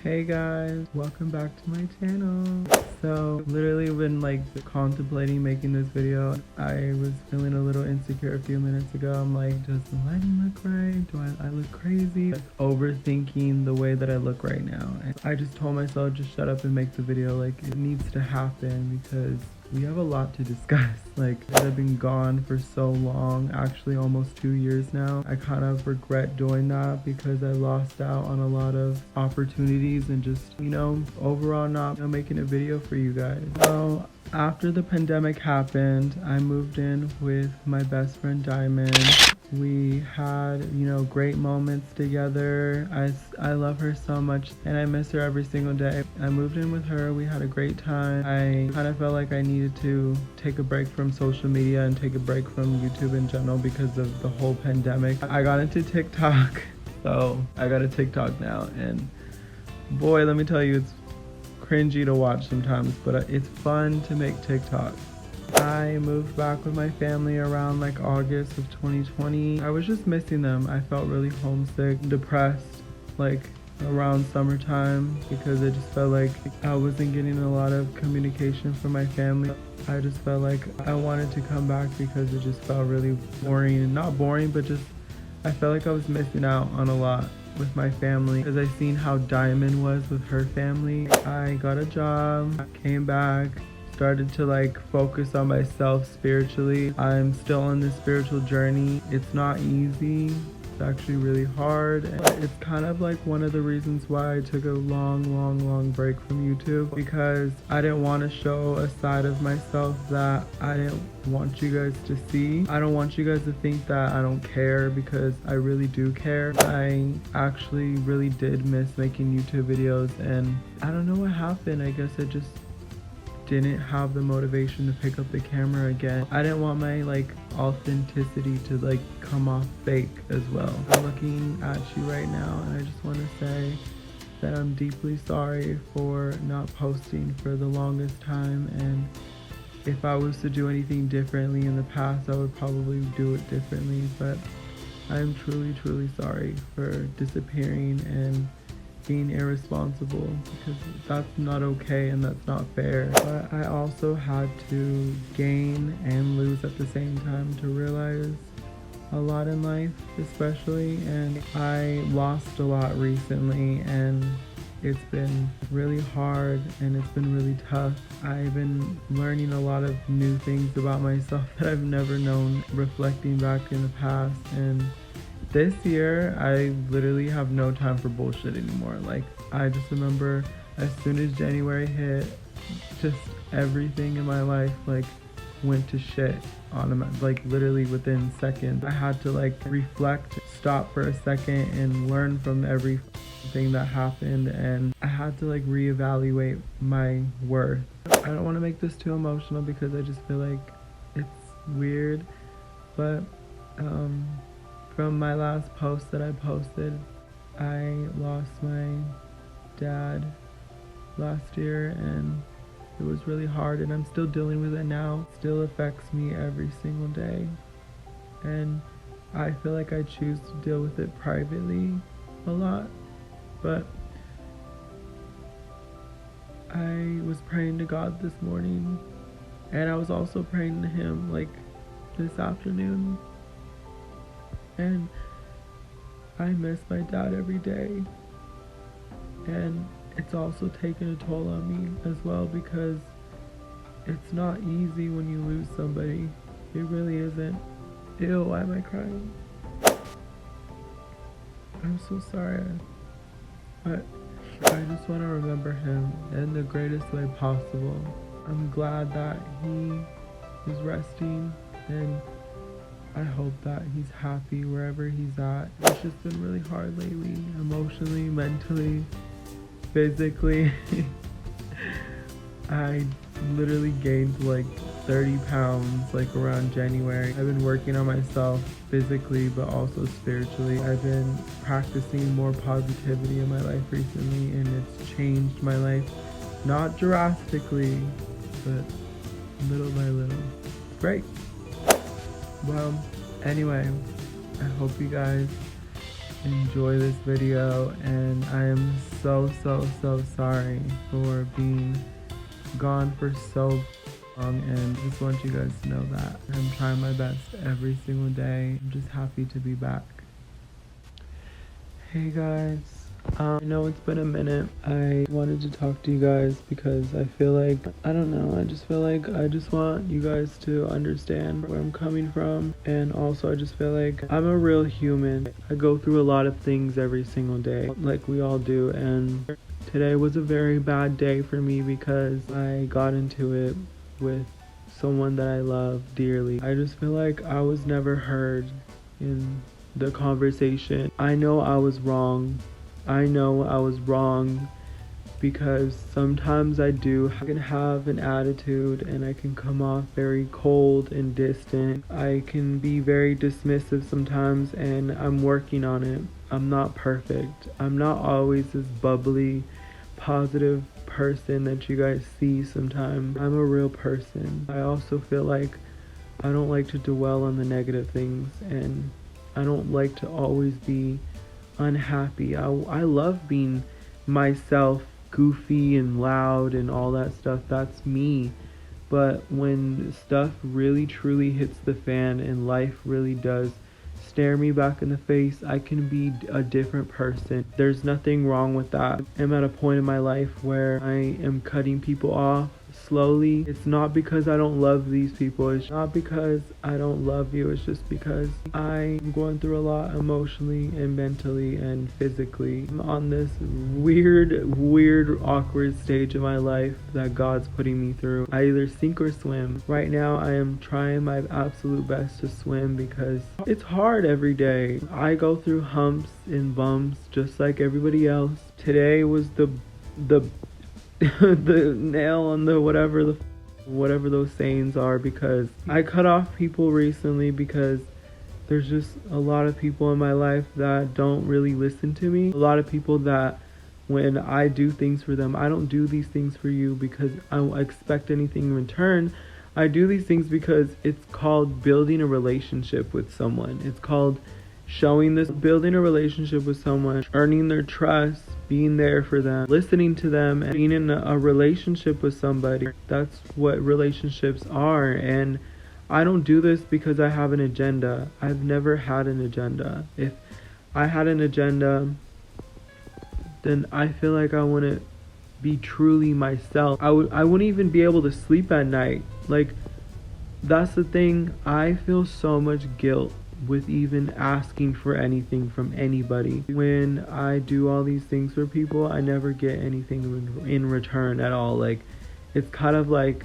Hey guys, welcome back to my channel. So literally been like contemplating making this video. I was feeling a little insecure a few minutes ago. I'm like, does the lighting look right? Do I look crazy? Like, overthinking the way that I look right now. And I just told myself just shut up and make the video. Like, it needs to happen because we have a lot to discuss. Like, I've been gone for so long, actually almost 2 years now. I kind of regret doing that because I lost out on a lot of opportunities and just, overall not making a video for you guys. So after the pandemic happened, I moved in with my best friend Diamond. We had, great moments together. I love her so much and I miss her every single day. I moved in with her. We had a great time. I kind of felt like I needed to take a break from social media and take a break from YouTube in general because of the whole pandemic. I got into TikTok. So I got a TikTok now, and boy, let me tell you, it's cringy to watch sometimes, but it's fun to make TikTok. I moved back with my family around like August of 2020. I was just missing them. I felt really homesick, depressed, like around summertime because I just felt like I wasn't getting a lot of communication from my family. I just felt like I wanted to come back because it just felt really boring, and not boring, but just I felt like I was missing out on a lot with my family because I seen how Diamond was with her family. I got a job, came back, started to like focus on myself spiritually. I'm still on this spiritual journey. It's not easy. It's actually really hard. But it's kind of like one of the reasons why I took a long break from YouTube, because I didn't want to show a side of myself that I didn't want you guys to see. I don't want you guys to think that I don't care, because I really do care. I actually really did miss making YouTube videos, and I don't know what happened. I guess I just didn't have the motivation to pick up the camera again. I didn't want my authenticity to come off fake as well. I'm looking at you right now and I just want to say that I'm deeply sorry for not posting for the longest time, and if I was to do anything differently in the past, I would probably do it differently, but I'm truly sorry for disappearing and being irresponsible, because that's not okay and that's not fair. But I also had to gain and lose at the same time to realize a lot in life, especially, and I lost a lot recently, and it's been really hard and it's been really tough. I've been learning a lot of new things about myself that I've never known, reflecting back in the past. And this year, I literally have no time for bullshit anymore. I just remember as soon as January hit, just everything in my life, went to shit literally within seconds. I had to reflect, stop for a second and learn from everything that happened, and I had to reevaluate my worth. I don't want to make this too emotional because I just feel like it's weird, but from my last post that I posted, I lost my dad last year, and it was really hard, and I'm still dealing with it now. It still affects me every single day, and I feel like I choose to deal with it privately a lot, but I was praying to God this morning, and I was also praying to him this afternoon, and I miss my dad every day, and it's also taken a toll on me as well, because it's not easy when you lose somebody. It really isn't. Ew, why am I crying? I'm so sorry, but I just want to remember him in the greatest way possible. I'm glad that he is resting, and I hope that he's happy wherever he's at. It's just been really hard lately, emotionally, mentally, physically. I literally gained 30 pounds around January. I've been working on myself physically but also spiritually. I've been practicing more positivity in my life recently, and it's changed my life, not drastically, but little by little. Great. Well, anyway, I hope you guys enjoy this video, and I am so sorry for being gone for so long, and just want you guys to know that I'm trying my best every single day. I'm just happy to be back. Hey guys, I know it's been a minute. I wanted to talk to you guys because I feel like, I don't know, I just feel like I just want you guys to understand where I'm coming from, and also I just feel like I'm a real human. I go through a lot of things every single day, like we all do, and today was a very bad day for me because I got into it with someone that I love dearly. I just feel like I was never heard in the conversation. I know I was wrong. I know I was wrong because sometimes I can have an attitude and I can come off very cold and distant. I can be very dismissive sometimes, and I'm working on it. I'm not perfect. I'm not always this bubbly, positive person that you guys see sometimes. I'm a real person. I also feel like I don't like to dwell on the negative things, and I don't like to always be unhappy. I love being myself, goofy and loud and all that stuff. That's me. But when stuff really truly hits the fan and life really does stare me back in the face, I can be a different person. There's nothing wrong with that. I'm at a point in my life where I am cutting people off slowly. It's not because I don't love these people. It's not because I don't love you. It's just because I'm going through a lot emotionally and mentally and physically. I'm on this weird, awkward stage of my life that God's putting me through. I either sink or swim. Right now, I am trying my absolute best to swim because it's hard every day. I go through humps and bumps just like everybody else. Today was the the nail on the whatever those sayings are, because I cut off people recently because there's just a lot of people in my life that don't really listen to me. A lot of people that when I do things for them, I don't do these things for you because I don't expect anything in return. I do these things because it's called building a relationship with someone. It's called building a relationship with someone, earning their trust, being there for them, listening to them, and being in a relationship with somebody. That's what relationships are. And I don't do this because I have an agenda. I've never had an agenda. If I had an agenda, then I feel like I wouldn't be truly myself. I wouldn't even be able to sleep at night. Like, that's the thing. I feel so much guilt with even asking for anything from anybody. When I do all these things for people, I never get anything in return at all. Like, it's kind of like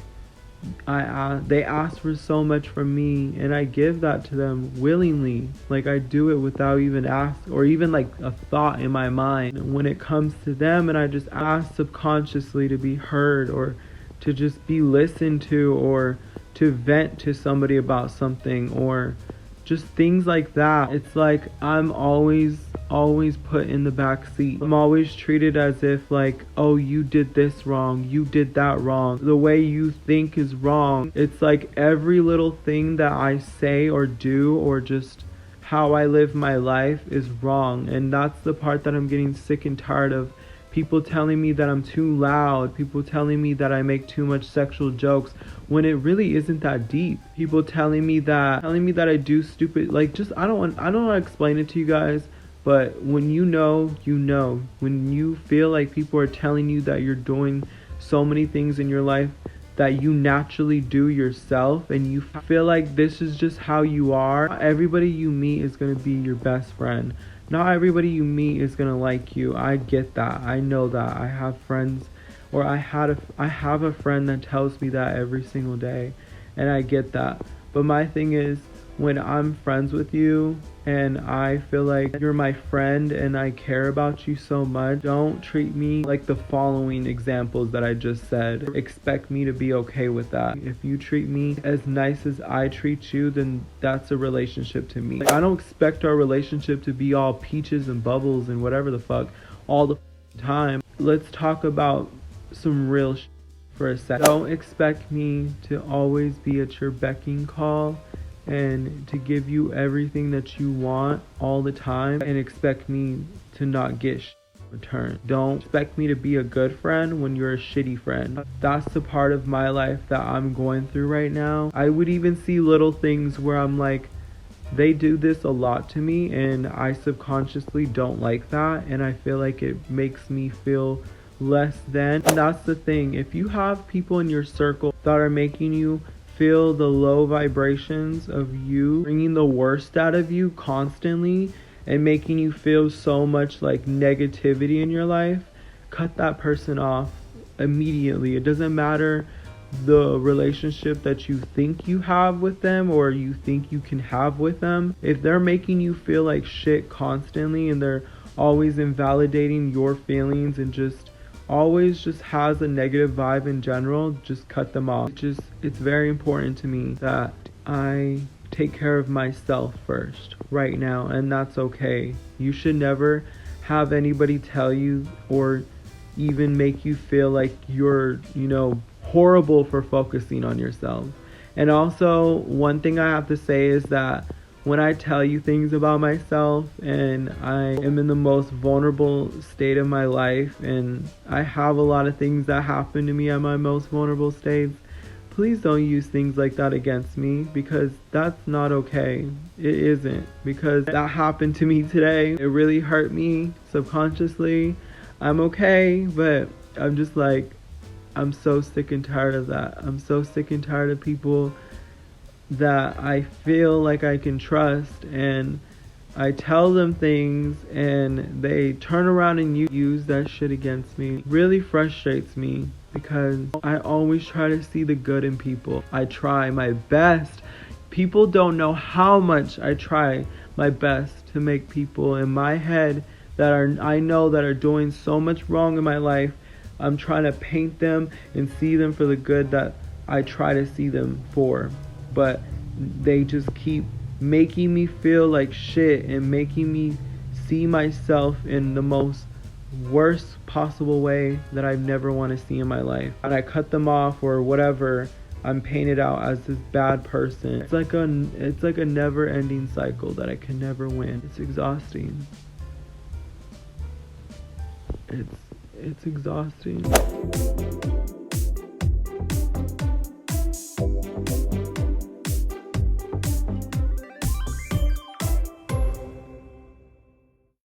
they ask for so much from me, and I give that to them willingly. Like, I do it without even ask or even like a thought in my mind. When it comes to them, and I just ask subconsciously to be heard, or to just be listened to, or to vent to somebody about something, or just things like that. It's like I'm always put in the back seat. I'm always treated as if like, oh, you did this wrong, you did that wrong, the way you think is wrong. It's like every little thing that I say or do, or just how I live my life, is wrong. And that's the part that I'm getting sick and tired of. People telling me that I'm too loud. People telling me that I make too much sexual jokes when it really isn't that deep. People telling me that I do stupid, like, just I don't want to explain it to you guys, but when you know, you know. When you feel like people are telling you that you're doing so many things in your life that you naturally do yourself, and you feel like this is just how you are, not everybody you meet is going to be your best friend. Not everybody you meet is gonna like you. I get that. I know that. I have friends, or I have a friend that tells me that every single day, and I get that. But my thing is, when I'm friends with you and I feel like you're my friend and I care about you so much, don't treat me like the following examples that I just said. Expect me to be okay with that. If you treat me as nice as I treat you, then that's a relationship to me. Like, I don't expect our relationship to be all peaches and bubbles and whatever the fuck all the time. Let's talk about some real for a sec. Don't expect me to always be at your beck and call and to give you everything that you want all the time and expect me to not get return. Don't expect me to be a good friend when you're a shitty friend. That's the part of my life that I'm going through right now. I would even see little things where I'm like, they do this a lot to me and I subconsciously don't like that, and I feel like it makes me feel less than. And that's the thing, if you have people in your circle that are making you feel the low vibrations of you, bringing the worst out of you constantly and making you feel so much like negativity in your life, cut that person off immediately. It doesn't matter the relationship that you think you have with them or you think you can have with them. If they're making you feel like shit constantly and they're always invalidating your feelings and just always just has a negative vibe in general, just cut them off. It's very important to me that I take care of myself first right now, and that's okay. You should never have anybody tell you or even make you feel like you're, horrible for focusing on yourself. And also, one thing I have to say is that when I tell you things about myself and I am in the most vulnerable state of my life and I have a lot of things that happen to me at my most vulnerable states, please don't use things like that against me, because that's not okay. It isn't, because that happened to me today. It really hurt me subconsciously. I'm okay, but I'm just like, I'm so sick and tired of that. I'm so sick and tired of people that I feel like I can trust and I tell them things and they turn around and use that shit against me. It really frustrates me because I always try to see the good in people. I try my best. People don't know how much I try my best to make people in my head I know that are doing so much wrong in my life. I'm trying to paint them and see them for the good that I try to see them for. But they just keep making me feel like shit and making me see myself in the most worst possible way that I never want to see in my life. And I cut them off or whatever, I'm painted out as this bad person. It's like a never-ending cycle that I can never win. It's exhausting. It's exhausting.